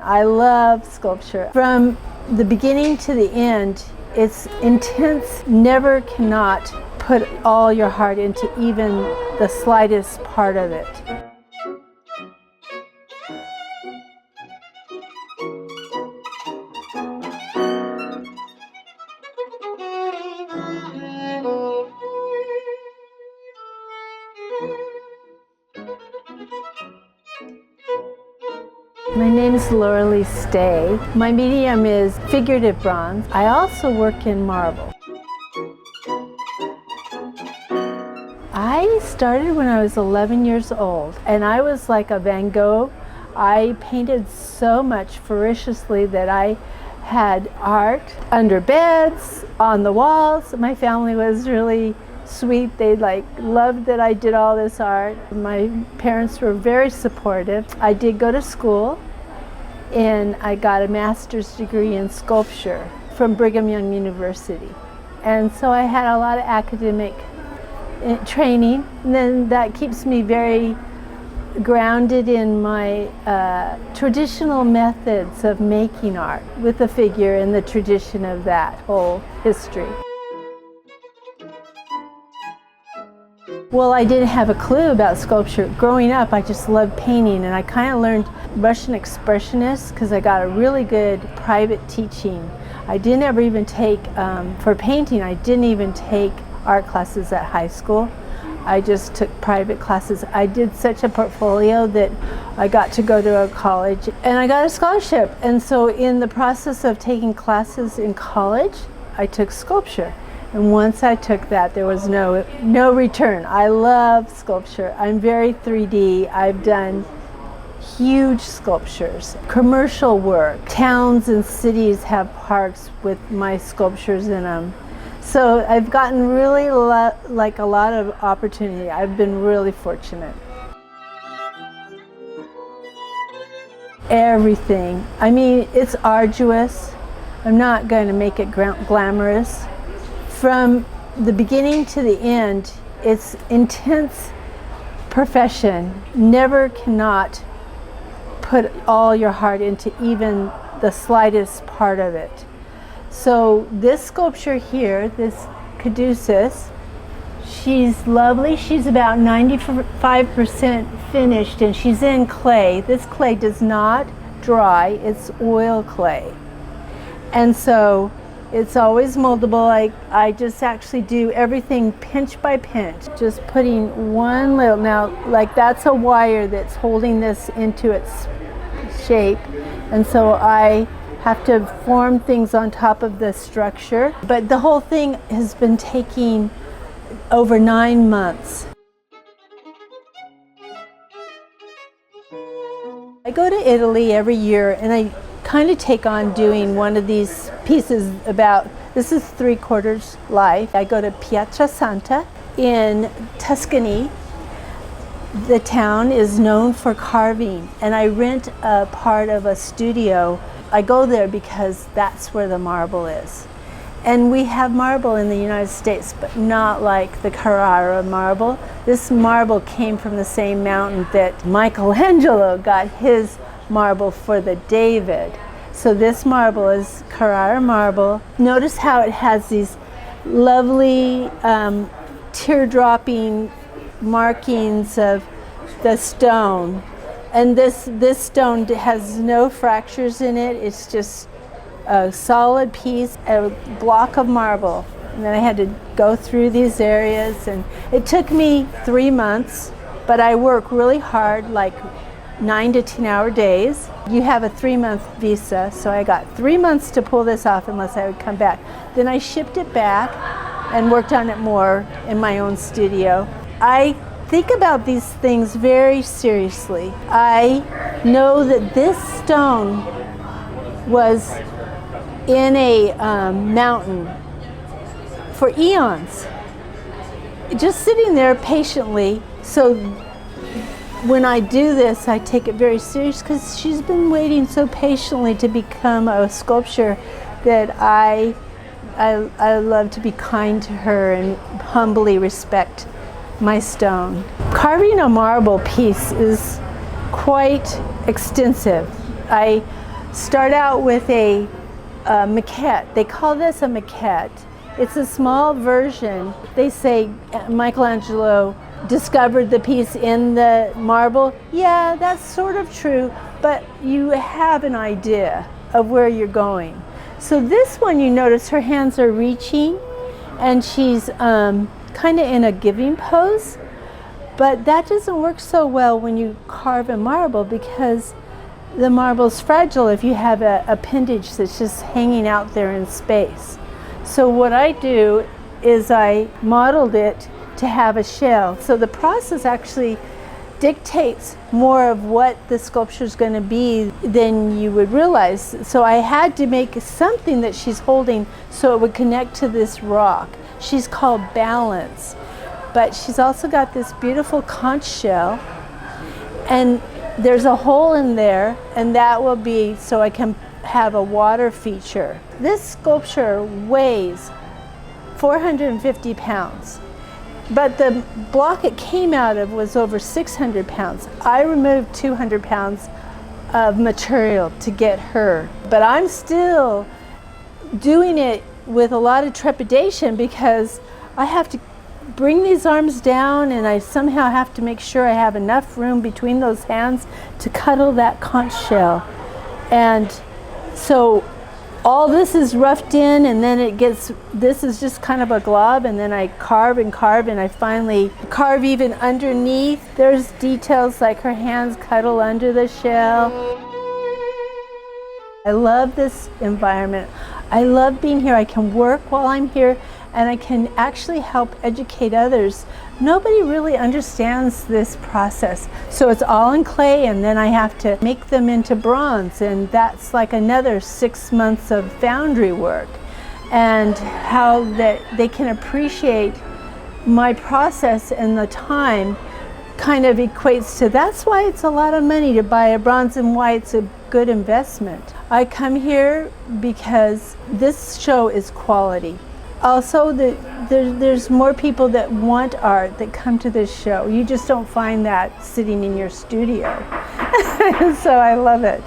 I love sculpture. From the beginning to the end, it's intense. Never cannot put all your heart into even the slightest part of it. My name is Laura Stay. My medium is figurative bronze. I also work in marble. I started when I was 11 years old, and I was like a Van Gogh. I painted so much ferociously that I had art under beds, on the walls. My family was really sweet. They loved that I did all this art. My parents were very supportive. I did go to school, and I got a master's degree in sculpture from Brigham Young University. And so I had a lot of academic training, and then that keeps me very grounded in my traditional methods of making art with the figure and the tradition of that whole history. Well, I didn't have a clue about sculpture. Growing up, I just loved painting, and I kind of learned Russian Expressionists because I got a really good private teaching. I didn't ever even take, for painting, I didn't even take art classes at high school. I just took private classes. I did such a portfolio that I got to go to a college, and I got a scholarship. And so in the process of taking classes in college, I took sculpture. And once I took that, there was no return. I love sculpture. I'm very 3D. I've done huge sculptures, commercial work. Towns and cities have parks with my sculptures in them. So I've gotten really a lot of opportunity. I've been really fortunate. Everything. I mean, it's arduous. I'm not going to make it glamorous. From the beginning to the end, it's intense profession. Never cannot put all your heart into even the slightest part of it. So this sculpture here, this caduceus, she's lovely. She's about 95% finished, and she's in clay. This clay does not dry, it's oil clay. And so it's always moldable. I just actually do everything pinch by pinch, just putting one little, now like that's a wire that's holding this into its shape, and so I have to form things on top of the structure. But the whole thing has been taking over 9 months. I go to Italy every year, and I kind of take on doing one of these pieces about, this is 3/4 life. I go to Pietrasanta in Tuscany. The town is known for carving, and I rent a part of a studio. I go there because that's where the marble is. And we have marble in the United States, but not like the Carrara marble. This marble came from the same mountain that Michelangelo got his marble for the David. So this marble is Carrara marble. Notice how it has these lovely teardropping markings of the stone. And this stone has no fractures in it. It's just a solid piece, a block of marble. And then I had to go through these areas, and it took me 3 months, but I work really hard, like 9 to 10-hour days. You have a 3-month visa, so I got 3 months to pull this off unless I would come back. Then I shipped it back and worked on it more in my own studio. I think about these things very seriously. I know that this stone was in a mountain for eons, just sitting there patiently. So when I do this, I take it very serious because she's been waiting so patiently to become a sculpture that I love to be kind to her and humbly respect my stone. Carving a marble piece is quite extensive. start out with a maquette. They call this a maquette. It's a small version. They say Michelangelo discovered the piece in the marble. Yeah, that's sort of true, but you have an idea of where you're going. So this one, you notice her hands are reaching and she's kind of in a giving pose, but that doesn't work so well when you carve in marble because the marble's fragile if you have a appendage that's just hanging out there in space. So what I do is I modeled it to have a shell. So the process actually dictates more of what the sculpture is going to be than you would realize. So I had to make something that she's holding so it would connect to this rock. She's called Balance, but she's also got this beautiful conch shell, and there's a hole in there, and that will be so I can have a water feature. This sculpture weighs 450 pounds. But the block it came out of was over 600 pounds. I removed 200 pounds of material to get her. But I'm still doing it with a lot of trepidation because I have to bring these arms down and I somehow have to make sure I have enough room between those hands to cuddle that conch shell. And so all this is roughed in, and then this is just kind of a glob, and then I carve and carve, and I finally carve even underneath. There's details like her hands cuddle under the shell. I love this environment. I love being here. I can work while I'm here, and I can actually help educate others. Nobody really understands this process. So it's all in clay, and then I have to make them into bronze, and that's like another 6 months of foundry work. And how that they can appreciate my process and the time kind of equates to, that's why it's a lot of money to buy a bronze and why it's a good investment. I come here because this show is quality. Also, there's more people that want art that come to this show. You just don't find that sitting in your studio. So I love it.